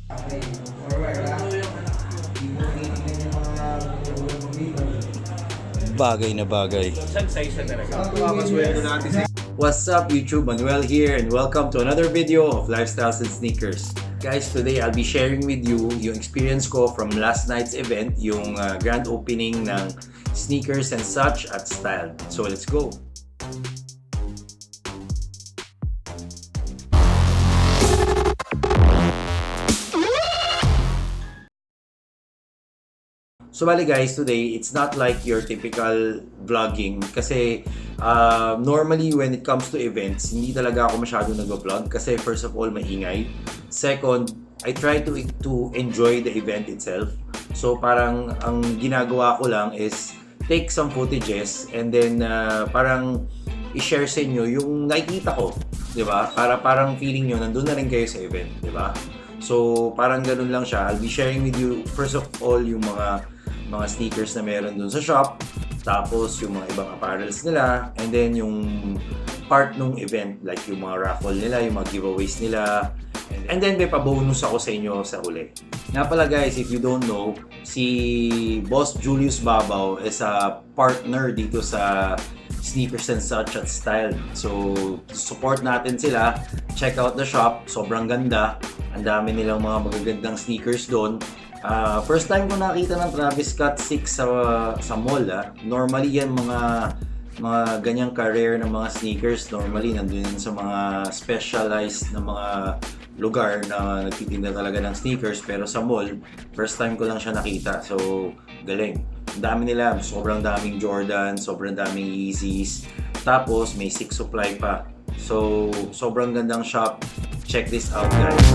Bagay na bagay. What's up YouTube? Manuel here and welcome to another video of Lifestyles and Sneakers. Guys, today I'll be sharing with you yung experience ko from last night's event, yung grand opening ng Sneakers and Such at Style. So let's go! So bali guys, today it's not like your typical vlogging kasi normally when it comes to events, hindi talaga ako masyado nag-vlog kasi first of all maingay. Second, I try to enjoy the event itself. So parang ang ginagawa ko lang is take some footages and then parang i-share sa inyo yung nakikita ko, 'di ba? Para parang feeling nyo nandun na rin kayo sa event, 'di ba? So parang ganun lang siya. I'll be sharing with you first of all yung mga sneakers na meron dun sa shop, tapos yung mga ibang apparels nila, and then yung part nung event like yung mga raffle nila, yung mga giveaways nila, and then may pa-bonus ako sa inyo sa uli. Nga pala guys, if you don't know, si Boss Julius Babaw is a partner dito sa Sneakers and Such at Style. So support natin sila, check out the shop, sobrang ganda, ang dami nilang mga magagandang sneakers doon. First time ko nakita ng Travis Scott 6 sa mall. Normally yan mga ganyang career ng mga sneakers, normally nandun yan sa mga specialized na mga lugar na nagtitinda talaga ng sneakers, pero sa mall first time ko lang siya nakita. So galing, ang dami nila, sobrang daming Jordan, sobrang daming Yeezys, tapos may 6 supply pa. So sobrang gandang shop, check this out guys.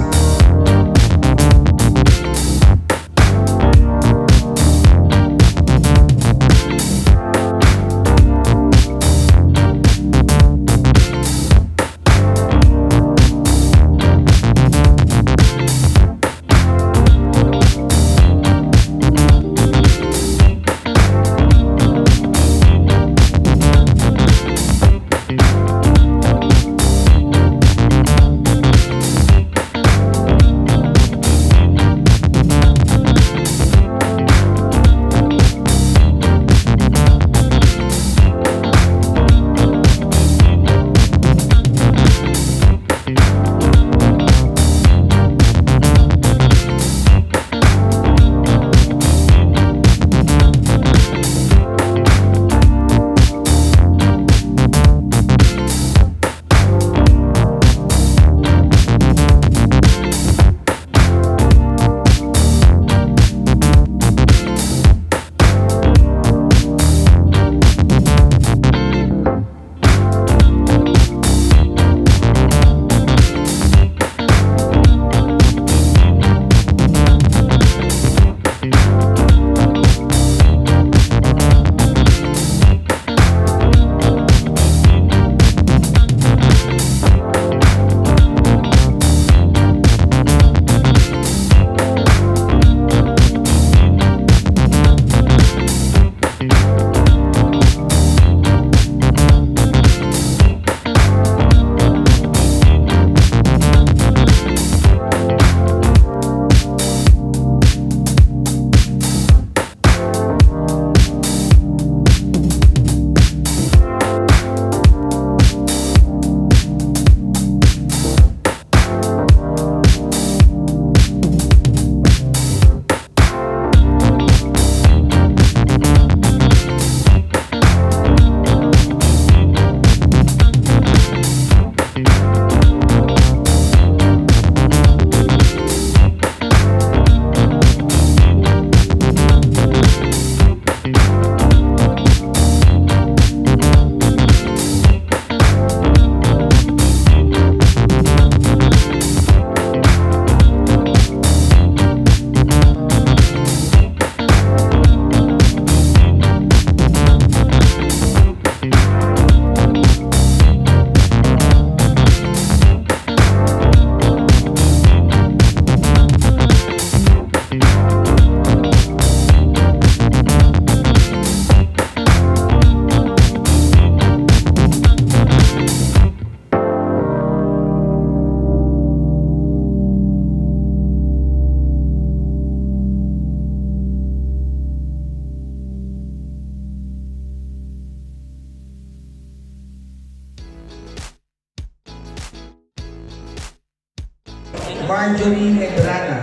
Marjorie and Rana.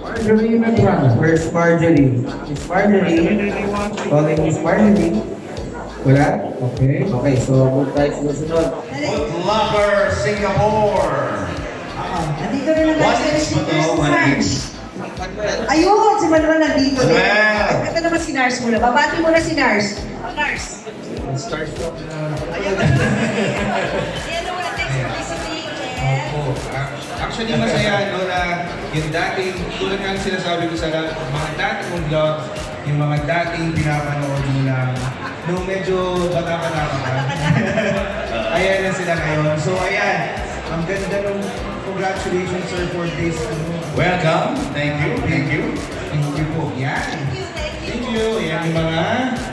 Marjorie and Rana. Where's Marjorie? Miss Marjorie. Calling Miss Marjorie. Wala? Okay. Okay, so move tayo sa susunod. Lover, Singapore. Nandito rin ang One guys each si ba to? One each. Ayun, si Manuel nandito din. Well. Ito naman si Nars muna. Babati muna si Nars. Nars. Starstruck na. Ayan naman ang text publicity. Opo. Actually, masaya no, na yung dating, tulad nga ang sinasabi ko sa mga dating mong vlogs, yung mga dating pinapanood mo na nung medyo bata-bata ka pa. Ayan na sila ngayon. So ayan, ang ganda nung congratulations sir for this. Welcome. Thank you. Thank you. Thank you po. Yan. Thank you. Yan yung mga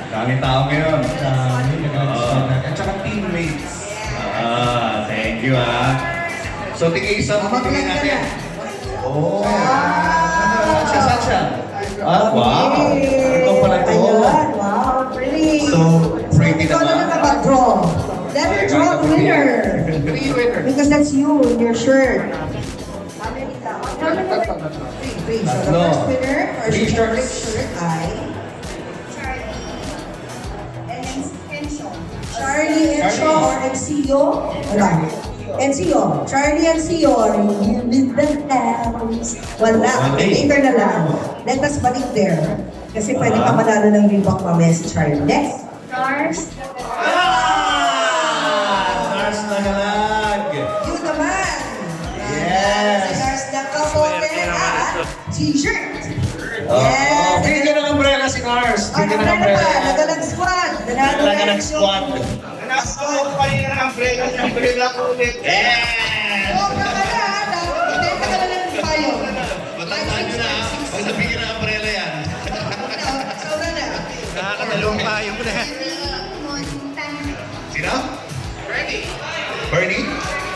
Daming tao ngayon. nag-understand natin. At saka teammates. Thank you So, tigil-isa mo tingin natin. Oh. Sasha. Wow. Ito pala to. Ayan, wow, pretty. So, pretty Ikaw naman. na nakapag-draw. Let her draw the winner. Because that's you in your shirt. How many three. So the Tatlo. first winner or Three the shirts. shirt ay Charlie Encho or Encio? Wala. Encio. Charlie Encio or You Live the House. Wala. Later na lang. Let us balik there. Kasi pwede pa manalo ng Reebok mamaya si Charlie. Next. Stars. Nars na galag. Yun naman. Yes. Si Stars na kapote at t-shirt. Yes. Bigyan ka ng umbrella si Nars. Ano Bigyan na ng umbrella. naman? Nagalag squad. Talaga nag-squat. Nakasuot pa rin ang umbrella ko ulit. Yes! Sobra ka na. Ibenta ka na lang ng payo. Matandaan nyo na pag nabigyan ng umbrella yan. Sobra na. Nakakadalawang payo mo na. Sino? Bernie. Bernie?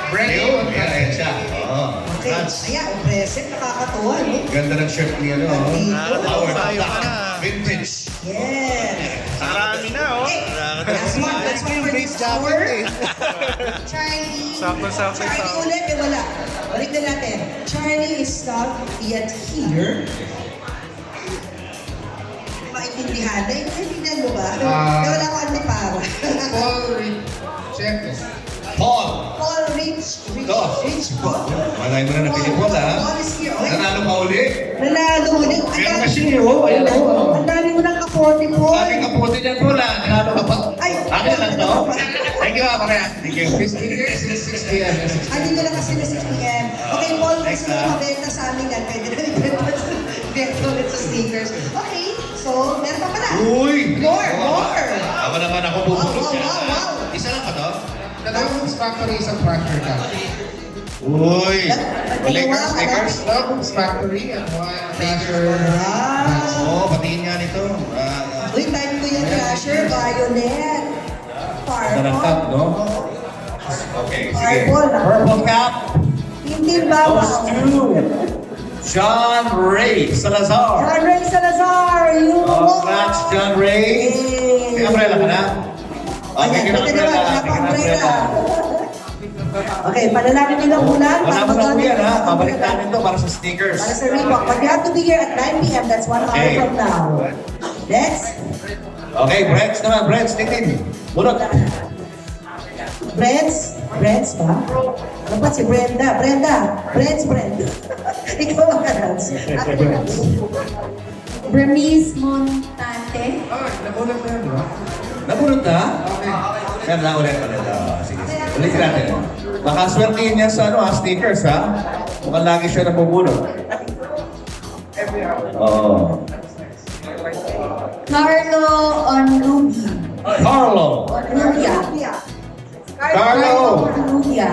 Bernie? Yun, yan siya. Oo. Okay. Ayan, ang present. Nakakatuwa, no? Ganda ng shirt niya, no? Nakakadalawang payo ka na. Vintage. Yes. Marami na, oh. Last one. Last one for this hour. Charlie. Sakto-sakto yung Charlie tao. ulit. Eh, wala. Balik na natin. Charlie is not yet here. Maintindihan. Naiintindihan mo ba? Wala ko ano para. Paul Chef. Paul. Paul Rich. Rich Paul. Malay mo na na Pilipon, ha? Paul is here. Okay. Nanalo ka ulit. Nanalo ulit. Meron ka siya, oh. Ayan, oh. Ang dami mo ng kapote, Paul. Sabi ka po din yan, Paul, ha? Nanalo ka pa. Ay. Akin lang to. Thank you, pare. Thank you. 6 p.m. Andito lang kasi na 6 p.m. Okay, Paul, kasi mabenta sa amin yan. Pwede na ibenta ulit sa sneakers. Okay, so meron pa pala. Uy! More! Ako naman ako bubulog Wow, yan. wow, wow. Isa lang pa to? Dalawang factory sa Procter ka. Uy! Lakers, Lakers. Dalawang factory at one Procter. Oo, patiin nga nito. Uy, time ko yung Crusher, Violet. Darang cup, Purple. no? Okay, sige. Purple. Purple cup. Tintin Goes Babaw. to John Ray Salazar. John Ray Salazar, you Congrats, John Ray. May umbrella ka na? Okay, Ayan, pwede naman, wala pa umbrella. umbrella. Okay, panalangin nyo lang ulan. Wala mo na yan, ha? Babalik natin to para sa sneakers. Para sa Reebok. But you have to be here at 9 p.m. That's 1 hour Okay. from now. Next. Okay, Brents naman, Brents, titin. Bunot. Brents ba? Ano ba si Brenda? Brenda. Brenda. Ikaw ang announce. Bernice Montante. Nagulat na yan, di ba? Nabunot na? Okay. Yan lang ulit. Sige, sige. Ulitin natin. Baka swertihin niya sa sneakers, ha? Mukhang lagi siya nabubunot. Oo. Carlo Onrugi. Carlo. Lugia. Carlo. Lugia.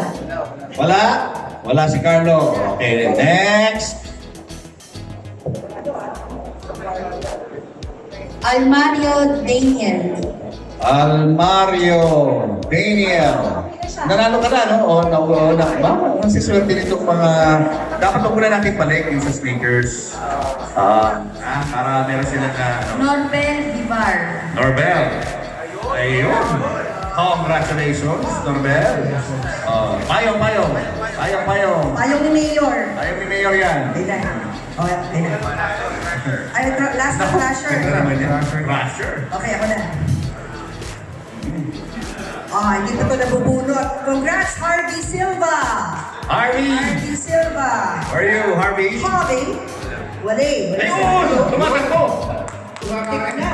Wala? Wala si Carlo. Okay, next. Almario Daniel. Almario. Daniel. Nanalo ka na, no? O, bakit masiswerte nito mga... Dapat huwag muna natin balik yung sa sneakers. Para meron sila na... Norbel Dibar. Norbel. Ayun. Congratulations, Norbel. Mayo. Payong. Payong ni Mayor. Payong ni Mayor yan. Ayun na. Okay, ayun na. Ay, last na flasher. Ito naman yan. Crusher. Okay, ako na. Ah, hindi pa ito nabubunot. Congrats, Harvey Silva! Harvey! Harvey Silva! Where are you, Harvey? Harvey? Wala. Ayun! Tumatakbo!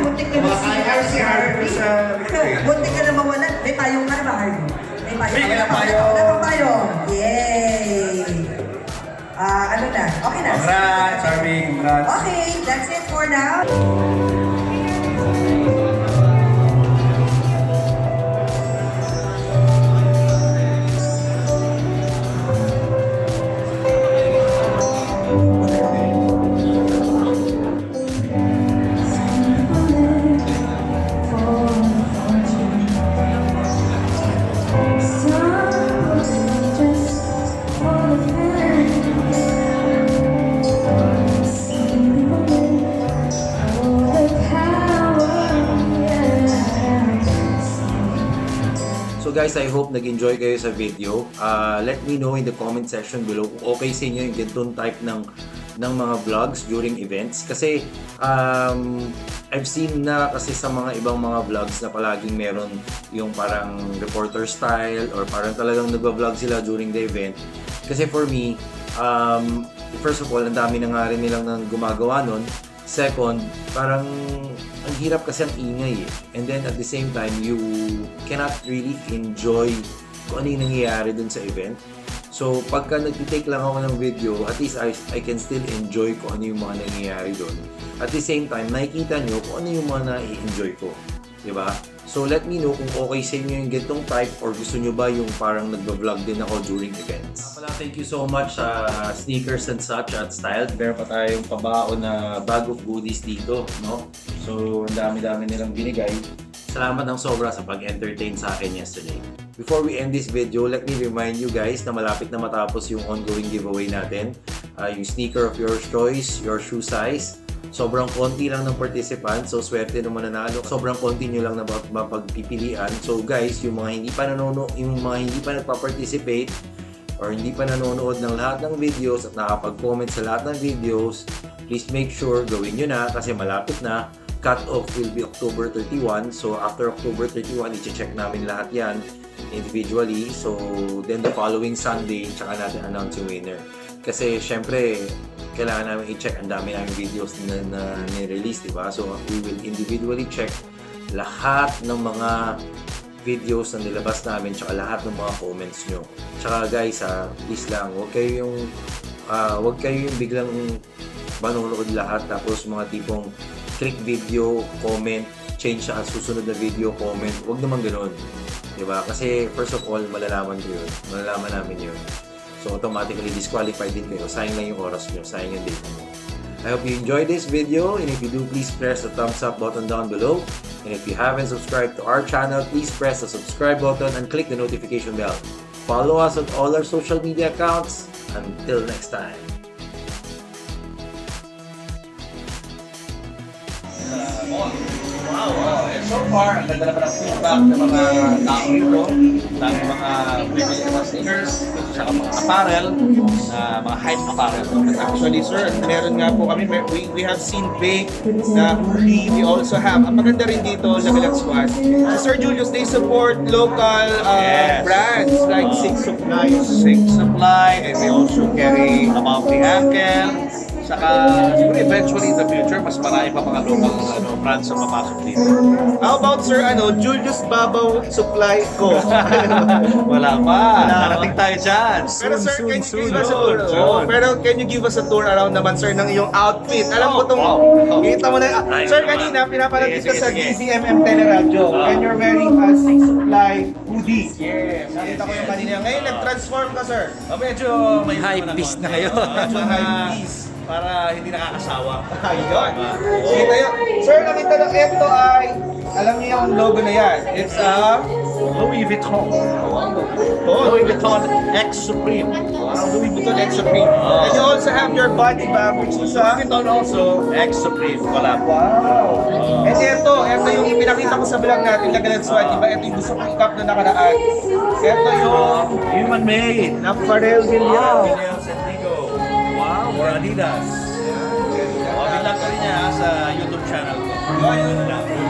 Muntik ka na si Harvey. Muntik ka na mawalan. May payong ka na ba, Harvey? May payong. Bigyan ng payong. Wala pang payong. Yay! Ano na? Okay na. Congrats, Harvey. Congrats. Okay, that's it for now. So guys, I hope nag-enjoy kayo sa video. Let me know in the comment section below kung okay sa inyo yung ganitong type ng mga vlogs during events. Kasi I've seen na kasi sa mga ibang mga vlogs na palaging meron yung parang reporter style or parang talagang nagba-vlog sila during the event. Kasi for me, first of all, ang dami na nga rin nilang nang gumagawa nun. Second, parang ang hirap kasi ang ingay eh. And then at the same time, you cannot really enjoy kung ano yung nangyayari dun sa event. So pagka nag-take lang ako ng video, at least I can still enjoy kung ano yung mga nangyayari dun. At the same time, nakikita nyo kung ano yung mga na-enjoy ko. Diba? So let me know kung okay sa inyo yung ganitong type or gusto nyo ba yung parang nagba-vlog din ako during events. Thank you so much sa Sneakers and Such at Style. Meron pa tayong pabaon na bag of goodies dito, no? So ang dami-dami nilang binigay. Salamat ng sobra sa pag-entertain sa akin yesterday. Before we end this video, let me remind you guys na malapit na matapos yung ongoing giveaway natin. Yung sneaker of your choice, your shoe size. Sobrang konti lang ng participants, so swerte naman nanalo. Sobrang konti nyo lang na mapagpipilian. So guys, yung mga hindi pa nagpa-participate or hindi pa nanonood ng lahat ng videos at nakapag-comment sa lahat ng videos, please make sure gawin nyo na kasi malapit na. Cut-off will be October 31. So after October 31, i-check namin lahat yan individually. So then the following Sunday, tsaka natin announce yung winner. Kasi syempre, kailangan namin i-check ang dami namin videos na ni-release, diba? So we will individually check lahat ng mga videos na nilabas namin tsaka lahat ng mga comments nyo. Tsaka guys, please lang, huwag kayo yung biglang manonood lahat tapos mga tipong click video, comment, change sa susunod na video, comment. Huwag naman ganoon. Diba? Kasi first of all, malalaman namin yun. So automatically disqualified din kayo. Sayang lang yung oras nyo, sayang yung data nyo. I hope you enjoyed this video, and if you do, please press the thumbs up button down below. And if you haven't subscribed to our channel, please press the subscribe button and click the notification bell. Follow us on all our social media accounts. Until next time. So far, ang ganda naman ang feedback ng mga tao nito, ng mga bibili ng mga sneakers, saka mga apparel, mga hype apparel. Actually, sir, meron nga po kami, we have seen bake na hoodie. We also have, ang maganda rin dito, Level Up Squad. Si Sir Julius, they support local brands like Six Supply, and they also carry Above the Ankle. Saka, siguro eventually in the future, mas marami pa mga local brands na papasok dito. How about sir, Julius Babaw Supply Co. Wala pa. Narating tayo dyan. Pero sir, can you give us a tour? Pero can you give us a tour around naman sir ng iyong outfit? Alam ko itong, kita mo na, sir kanina pinapanood kita sa DZMM Teleradyo and you're wearing a Six Supply hoodie. Yes. Nakita ko yung kanina. Ngayon nag-transform ka sir. Medyo may Hype beast na ngayon. Medyo high piece. para hindi nakakasawa. Ayun. Kita yun. Sir, nakita lang ito ay, alam niyo yung logo na yan. It's a Louis Vuitton. Louis Vuitton X Supreme. Louis Vuitton X Supreme. And you also have your body bag, which is Louis Vuitton also X Supreme. Collab. Wow! And ito yung pinakita ko sa vlog natin, Lagalan Squad, diba? Ito yung gusto kong i-cup na nakaraan. Ito yung Human made. na Pharrell Williams. Williams and Nico. Wow. For Adidas. Bilang ka rin niya sa YouTube channel ko.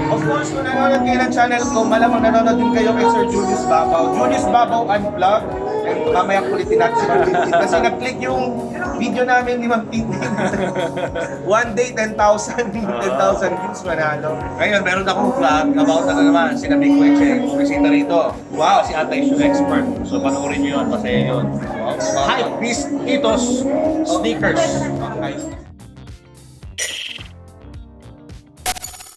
Of course, kung nanonood kayo ng channel ko, malamang nanonood din kayo kay Sir Julius Babaw. Julius Babaw Unplugged. And mamaya kulitin natin si Ma'am Tintin. Kasi nag-click yung video namin ni Ma'am Tintin. One day, 10,000 views manalo. Ngayon, meron akong vlog about na naman, sinabi ko yung bumisita rito. Wow, si Ate Issue Expert. So, panoorin nyo yun, masaya yun. Hype Beast Itos Sneakers.